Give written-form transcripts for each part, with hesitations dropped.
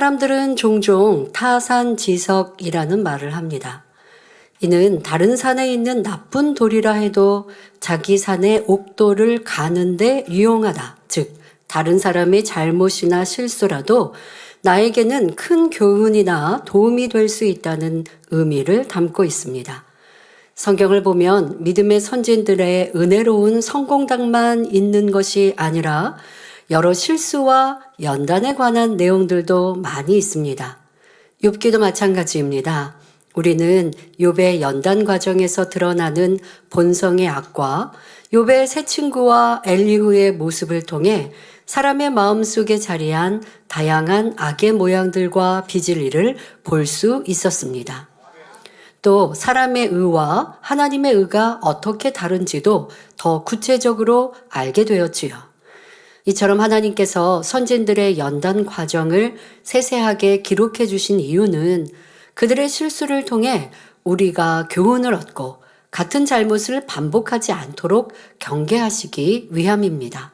사람들은 종종 타산지석이라는 말을 합니다. 이는 다른 산에 있는 나쁜 돌이라 해도 자기 산의 옥돌을 가는데 유용하다. 즉, 다른 사람의 잘못이나 실수라도 나에게는 큰 교훈이나 도움이 될 수 있다는 의미를 담고 있습니다. 성경을 보면 믿음의 선진들의 은혜로운 성공담만 있는 것이 아니라 여러 실수와 연단에 관한 내용들도 많이 있습니다. 욥기도 마찬가지입니다. 우리는 욥의 연단 과정에서 드러나는 본성의 악과 욥의 새 친구와 엘리후의 모습을 통해 사람의 마음속에 자리한 다양한 악의 모양들과 비질리를 볼 수 있었습니다. 또 사람의 의와 하나님의 의가 어떻게 다른지도 더 구체적으로 알게 되었지요. 이처럼 하나님께서 선진들의 연단 과정을 세세하게 기록해 주신 이유는 그들의 실수를 통해 우리가 교훈을 얻고 같은 잘못을 반복하지 않도록 경계하시기 위함입니다.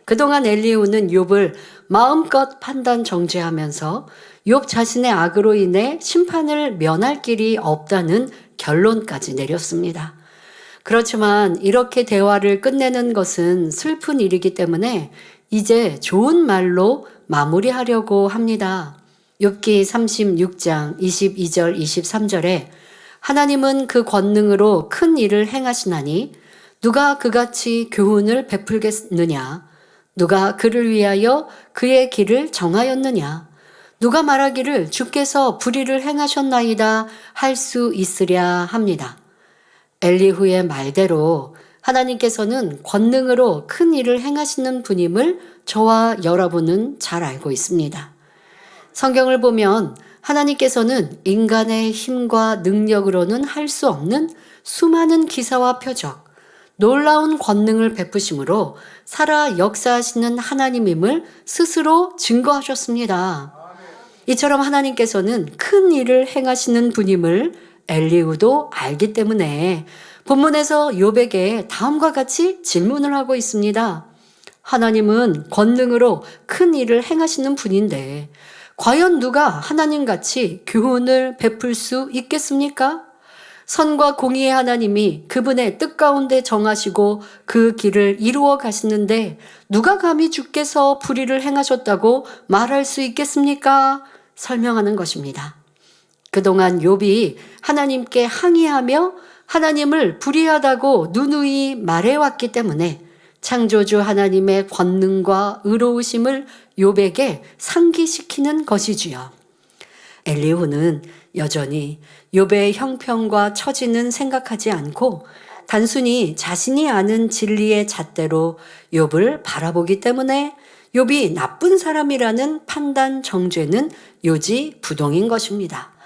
그동안 엘리후는 욥을 마음껏 판단 정죄하면서 욥 자신의 악으로 인해 심판을 면할 길이 없다는 결론까지 내렸습니다. 그렇지만 이렇게 대화를 끝내는 것은 슬픈 일이기 때문에 이제 좋은 말로 마무리하려고 합니다. 욥기 36장 22절 23절에 하나님은 그 권능으로 큰 일을 행하시나니 누가 그같이 교훈을 베풀겠느냐? 누가 그를 위하여 그의 길을 정하였느냐? 누가 말하기를 주께서 불의를 행하셨나이다 할 수 있으랴 합니다. 엘리후의 말대로 하나님께서는 권능으로 큰 일을 행하시는 분임을 저와 여러분은 잘 알고 있습니다. 성경을 보면 하나님께서는 인간의 힘과 능력으로는 할 수 없는 수많은 기사와 표적, 놀라운 권능을 베푸심으로 살아 역사하시는 하나님임을 스스로 증거하셨습니다. 이처럼 하나님께서는 큰 일을 행하시는 분임을 엘리후도 알기 때문에 본문에서 욥에게 다음과 같이 질문을 하고 있습니다. 하나님은 권능으로 큰 일을 행하시는 분인데 과연 누가 하나님같이 교훈을 베풀 수 있겠습니까? 선과 공의의 하나님이 그분의 뜻 가운데 정하시고 그 길을 이루어 가시는데 누가 감히 주께서 불의를 행하셨다고 말할 수 있겠습니까? 설명하는 것입니다. 그동안 욥이 하나님께 항의하며 하나님을 불의하다고 누누이 말해왔기 때문에 창조주 하나님의 권능과 의로우심을 욥에게 상기시키는 것이지요. 엘리후는 여전히 욥의 형편과 처지는 생각하지 않고 단순히 자신이 아는 진리의 잣대로 욥을 바라보기 때문에 욥이 나쁜 사람이라는 판단 정죄는 요지부동인 것입니다.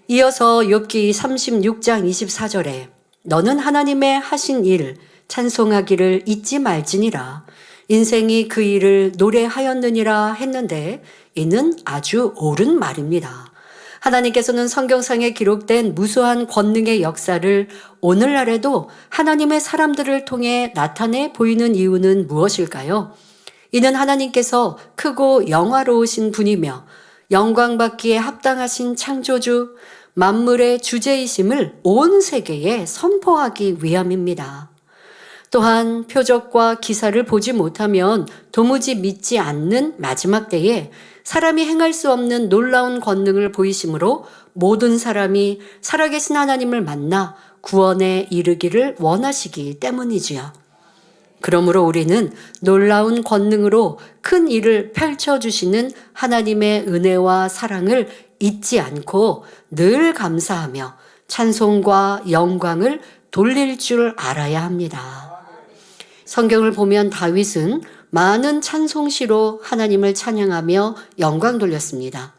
이어서 욥기 36장 24절에 너는 하나님의 하신 일 찬송하기를 잊지 말지니라 인생이 그 일을 노래하였느니라 했는데 이는 아주 옳은 말입니다. 하나님께서는 성경상에 기록된 무수한 권능의 역사를 오늘날에도 하나님의 사람들을 통해 나타내 보이는 이유는 무엇일까요? 이는 하나님께서 크고 영화로우신 분이며 영광받기에 합당하신 창조주, 만물의 주제이심을 온 세계에 선포하기 위함입니다. 또한 표적과 기사를 보지 못하면 도무지 믿지 않는 마지막 때에 사람이 행할 수 없는 놀라운 권능을 보이심으로 모든 사람이 살아계신 하나님을 만나 구원에 이르기를 원하시기 때문이지요. 그러므로 우리는 놀라운 권능으로 큰 일을 펼쳐주시는 하나님의 은혜와 사랑을 잊지 않고 늘 감사하며 찬송과 영광을 돌릴 줄 알아야 합니다. 성경을 보면 다윗은 많은 찬송시로 하나님을 찬양하며 영광 돌렸습니다.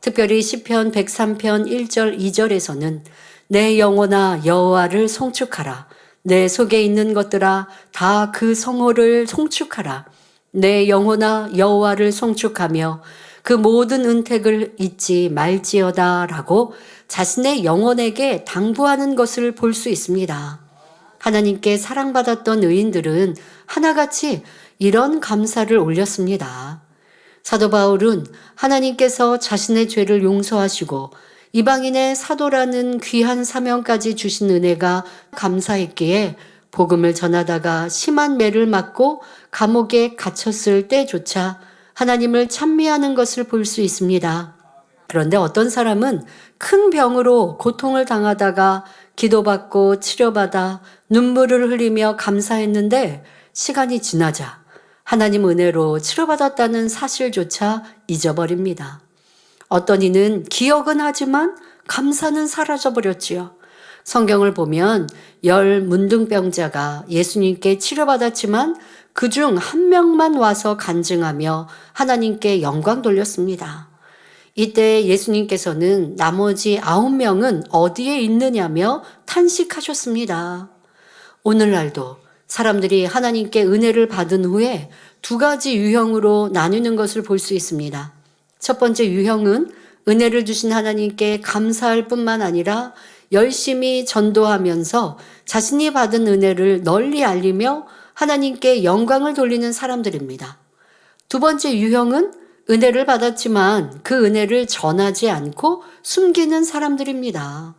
특별히 시편 103편 1절 2절에서는 내 영혼아 여호와를 송축하라. 내 속에 있는 것들아 다 그 성호를 송축하라. 내 영혼아 여호와를 송축하며 그 모든 은택을 잊지 말지어다 라고 자신의 영혼에게 당부하는 것을 볼 수 있습니다. 하나님께 사랑받았던 의인들은 하나같이 이런 감사를 올렸습니다. 사도 바울은 하나님께서 자신의 죄를 용서하시고 이방인의 사도라는 귀한 사명까지 주신 은혜가 감사했기에 복음을 전하다가 심한 매를 맞고 감옥에 갇혔을 때조차 하나님을 찬미하는 것을 볼 수 있습니다. 그런데 어떤 사람은 큰 병으로 고통을 당하다가 기도받고 치료받아 눈물을 흘리며 감사했는데 시간이 지나자 하나님 은혜로 치료받았다는 사실조차 잊어버립니다. 어떤 이는 기억은 하지만 감사는 사라져버렸지요. 성경을 보면 10 문둥병자가 예수님께 치료받았지만 그중 한 명만 와서 간증하며 하나님께 영광 돌렸습니다. 이때 예수님께서는 나머지 9명은 어디에 있느냐며 탄식하셨습니다. 오늘날도 사람들이 하나님께 은혜를 받은 후에 2가지 유형으로 나누는 것을 볼 수 있습니다. 첫 번째 유형은 은혜를 주신 하나님께 감사할 뿐만 아니라 열심히 전도하면서 자신이 받은 은혜를 널리 알리며 하나님께 영광을 돌리는 사람들입니다. 두 번째 유형은 은혜를 받았지만 그 은혜를 전하지 않고 숨기는 사람들입니다.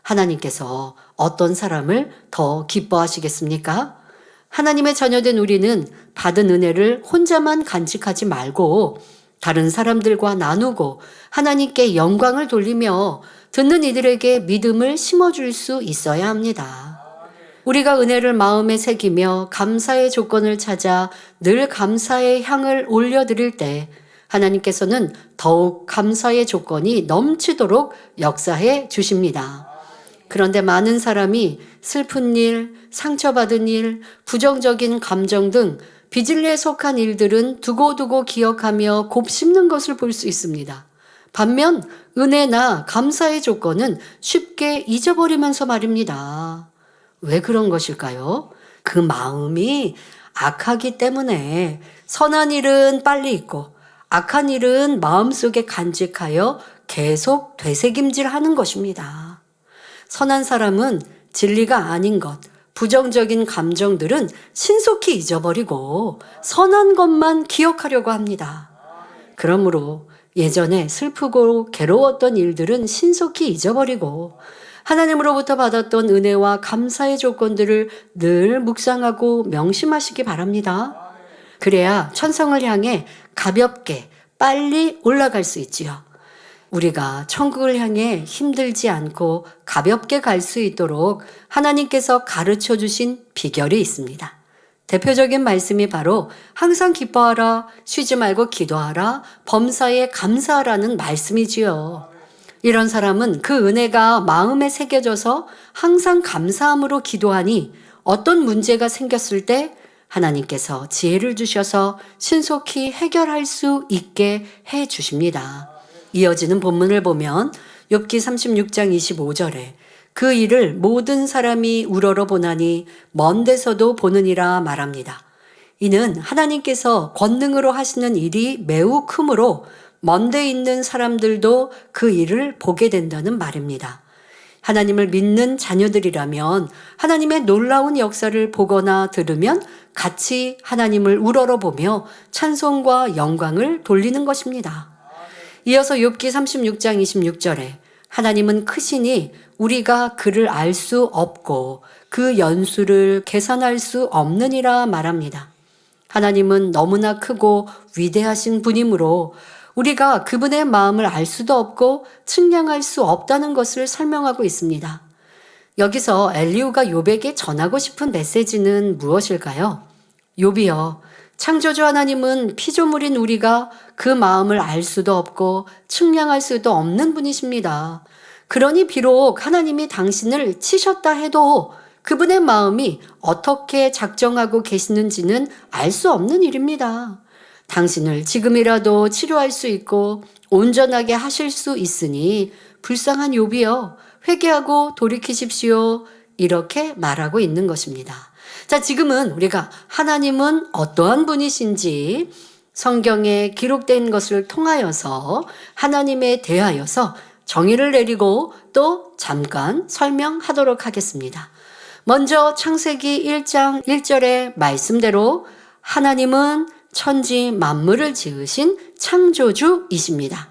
하나님께서 어떤 사람을 더 기뻐하시겠습니까? 하나님의 자녀된 우리는 받은 은혜를 혼자만 간직하지 말고 다른 사람들과 나누고 하나님께 영광을 돌리며 듣는 이들에게 믿음을 심어줄 수 있어야 합니다. 우리가 은혜를 마음에 새기며 감사의 조건을 찾아 늘 감사의 향을 올려드릴 때 하나님께서는 더욱 감사의 조건이 넘치도록 역사해 주십니다. 그런데 많은 사람이 슬픈 일, 상처받은 일, 부정적인 감정 등 비진리에 속한 일들은 두고두고 기억하며 곱씹는 것을 볼 수 있습니다. 반면 은혜나 감사의 조건은 쉽게 잊어버리면서 말입니다. 왜 그런 것일까요? 그 마음이 악하기 때문에 선한 일은 빨리 잊고 악한 일은 마음속에 간직하여 계속 되새김질하는 것입니다. 선한 사람은 진리가 아닌 것, 부정적인 감정들은 신속히 잊어버리고 선한 것만 기억하려고 합니다. 그러므로 예전에 슬프고 괴로웠던 일들은 신속히 잊어버리고 하나님으로부터 받았던 은혜와 감사의 조건들을 늘 묵상하고 명심하시기 바랍니다. 그래야 천성을 향해 가볍게 빨리 올라갈 수 있지요. 우리가 천국을 향해 힘들지 않고 가볍게 갈 수 있도록 하나님께서 가르쳐 주신 비결이 있습니다. 대표적인 말씀이 바로 항상 기뻐하라, 쉬지 말고 기도하라, 범사에 감사하라는 말씀이지요. 이런 사람은 그 은혜가 마음에 새겨져서 항상 감사함으로 기도하니 어떤 문제가 생겼을 때 하나님께서 지혜를 주셔서 신속히 해결할 수 있게 해 주십니다. 이어지는 본문을 보면 욥기 36장 25절에 그 일을 모든 사람이 우러러 보나니 먼 데서도 보느니라 말합니다. 이는 하나님께서 권능으로 하시는 일이 매우 크므로 먼 데 있는 사람들도 그 일을 보게 된다는 말입니다. 하나님을 믿는 자녀들이라면 하나님의 놀라운 역사를 보거나 들으면 같이 하나님을 우러러 보며 찬송과 영광을 돌리는 것입니다. 이어서 욥기 36장 26절에 하나님은 크시니 우리가 그를 알 수 없고 그 연수를 계산할 수 없느니라 말합니다. 하나님은 너무나 크고 위대하신 분이므로 우리가 그분의 마음을 알 수도 없고 측량할 수 없다는 것을 설명하고 있습니다. 여기서 엘리후가 욥에게 전하고 싶은 메시지는 무엇일까요? 욥이여, 창조주 하나님은 피조물인 우리가 그 마음을 알 수도 없고 측량할 수도 없는 분이십니다. 그러니 비록 하나님이 당신을 치셨다 해도 그분의 마음이 어떻게 작정하고 계시는지는 알 수 없는 일입니다. 당신을 지금이라도 치료할 수 있고 온전하게 하실 수 있으니 불쌍한 욥이여 회개하고 돌이키십시오. 이렇게 말하고 있는 것입니다. 자, 지금은 우리가 하나님은 어떠한 분이신지 성경에 기록된 것을 통하여서 하나님에 대하여서 정의를 내리고 또 잠깐 설명하도록 하겠습니다. 먼저 창세기 1장 1절의 말씀대로 하나님은 천지 만물을 지으신 창조주이십니다.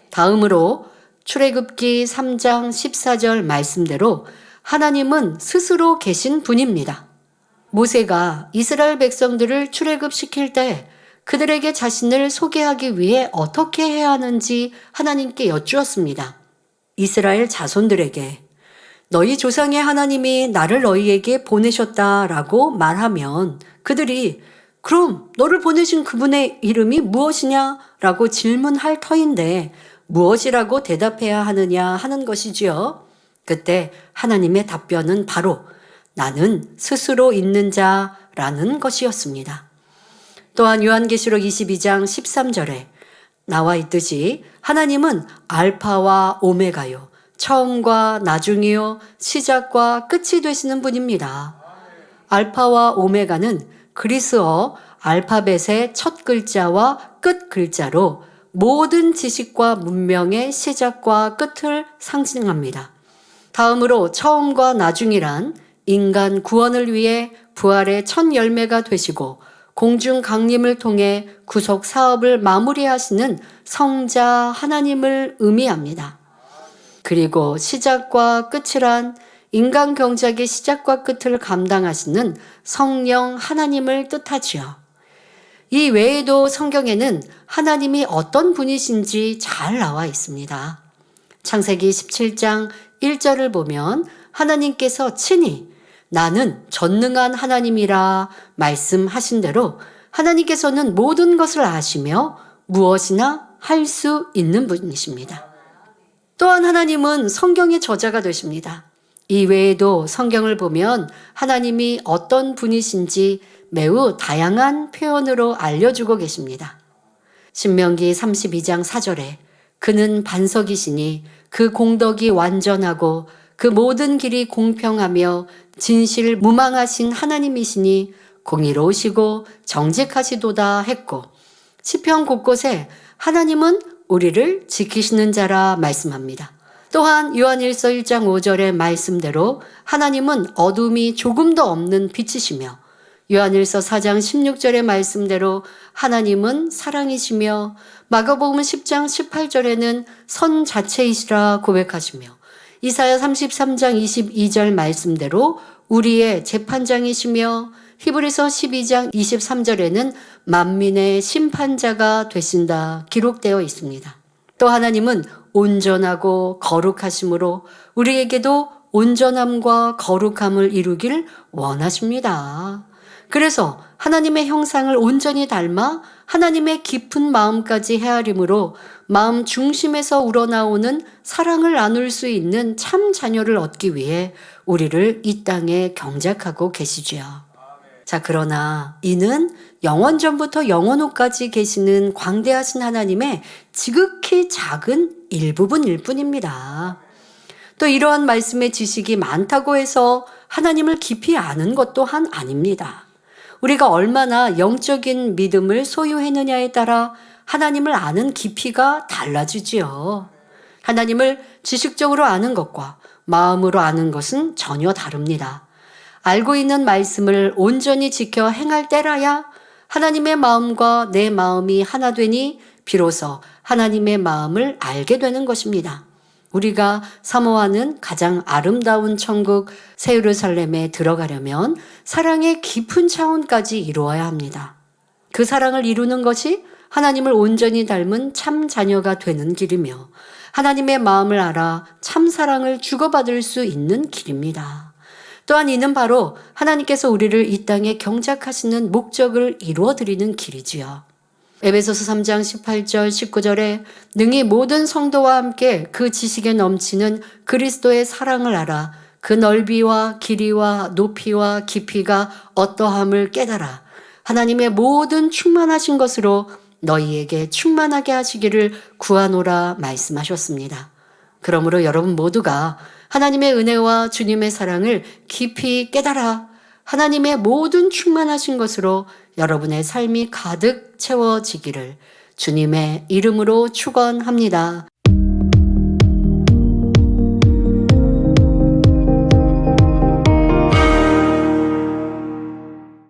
다음으로 출애굽기 3장 14절 말씀대로 하나님은 스스로 계신 분입니다. 모세가 이스라엘 백성들을 출애굽시킬 때 그들에게 자신을 소개하기 위해 어떻게 해야 하는지 하나님께 여쭈었습니다. 이스라엘 자손들에게 너희 조상의 하나님이 나를 너희에게 보내셨다라고 말하면 그들이 그럼 너를 보내신 그분의 이름이 무엇이냐? 라고 질문할 터인데 무엇이라고 대답해야 하느냐 하는 것이지요. 그때 하나님의 답변은 바로 나는 스스로 있는 자라는 것이었습니다. 또한 요한계시록 22장 13절에 나와 있듯이 하나님은 알파와 오메가요, 처음과 나중이요, 시작과 끝이 되시는 분입니다. 알파와 오메가는 그리스어 알파벳의 첫 글자와 끝 글자로 모든 지식과 문명의 시작과 끝을 상징합니다. 다음으로 처음과 나중이란 인간 구원을 위해 부활의 첫 열매가 되시고 공중 강림을 통해 구속 사업을 마무리하시는 성자 하나님을 의미합니다. 그리고 시작과 끝이란 인간 경작의 시작과 끝을 감당하시는 성령 하나님을 뜻하지요. 이 외에도 성경에는 하나님이 어떤 분이신지 잘 나와 있습니다. 창세기 17장 1절을 보면 하나님께서 친히 나는 전능한 하나님이라 말씀하신 대로 하나님께서는 모든 것을 아시며 무엇이나 할 수 있는 분이십니다. 또한 하나님은 성경의 저자가 되십니다. 이 외에도 성경을 보면 하나님이 어떤 분이신지 매우 다양한 표현으로 알려주고 계십니다. 신명기 32장 4절에 그는 반석이시니 그 공덕이 완전하고 그 모든 길이 공평하며 진실 무망하신 하나님이시니 공의로우시고 정직하시도다 했고 시편 곳곳에 하나님은 우리를 지키시는 자라 말씀합니다. 또한 요한일서 1장 5절의 말씀대로 하나님은 어둠이 조금도 없는 빛이시며 요한일서 4장 16절의 말씀대로 하나님은 사랑이시며 마가복음 10장 18절에는 선 자체이시라 고백하시며 이사야 33장 22절 말씀대로 우리의 재판장이시며 히브리서 12장 23절에는 만민의 심판자가 되신다 기록되어 있습니다. 또 하나님은 온전하고 거룩하심으로 우리에게도 온전함과 거룩함을 이루길 원하십니다. 그래서 하나님의 형상을 온전히 닮아 하나님의 깊은 마음까지 헤아림으로 마음 중심에서 우러나오는 사랑을 나눌 수 있는 참 자녀를 얻기 위해 우리를 이 땅에 경작하고 계시지요. 자, 그러나 이는 영원전부터 영원후까지 계시는 광대하신 하나님의 지극히 작은 일부분일 뿐입니다. 또 이러한 말씀의 지식이 많다고 해서 하나님을 깊이 아는 것 또한 아닙니다. 우리가 얼마나 영적인 믿음을 소유했느냐에 따라 하나님을 아는 깊이가 달라지지요. 하나님을 지식적으로 아는 것과 마음으로 아는 것은 전혀 다릅니다. 알고 있는 말씀을 온전히 지켜 행할 때라야 하나님의 마음과 내 마음이 하나 되니 비로소 하나님의 마음을 알게 되는 것입니다. 우리가 사모하는 가장 아름다운 천국 새 예루살렘에 들어가려면 사랑의 깊은 차원까지 이루어야 합니다. 그 사랑을 이루는 것이 하나님을 온전히 닮은 참 자녀가 되는 길이며 하나님의 마음을 알아 참 사랑을 주고받을 수 있는 길입니다. 또한 이는 바로 하나님께서 우리를 이 땅에 경작하시는 목적을 이루어드리는 길이지요. 에베소서 3장 18절 19절에 능히 모든 성도와 함께 그 지식에 넘치는 그리스도의 사랑을 알아 그 넓이와 길이와 높이와 깊이가 어떠함을 깨달아 하나님의 모든 충만하신 것으로 너희에게 충만하게 하시기를 구하노라 말씀하셨습니다. 그러므로 여러분 모두가 하나님의 은혜와 주님의 사랑을 깊이 깨달아 하나님의 모든 충만하신 것으로 여러분의 삶이 가득 채워지기를 주님의 이름으로 축원합니다.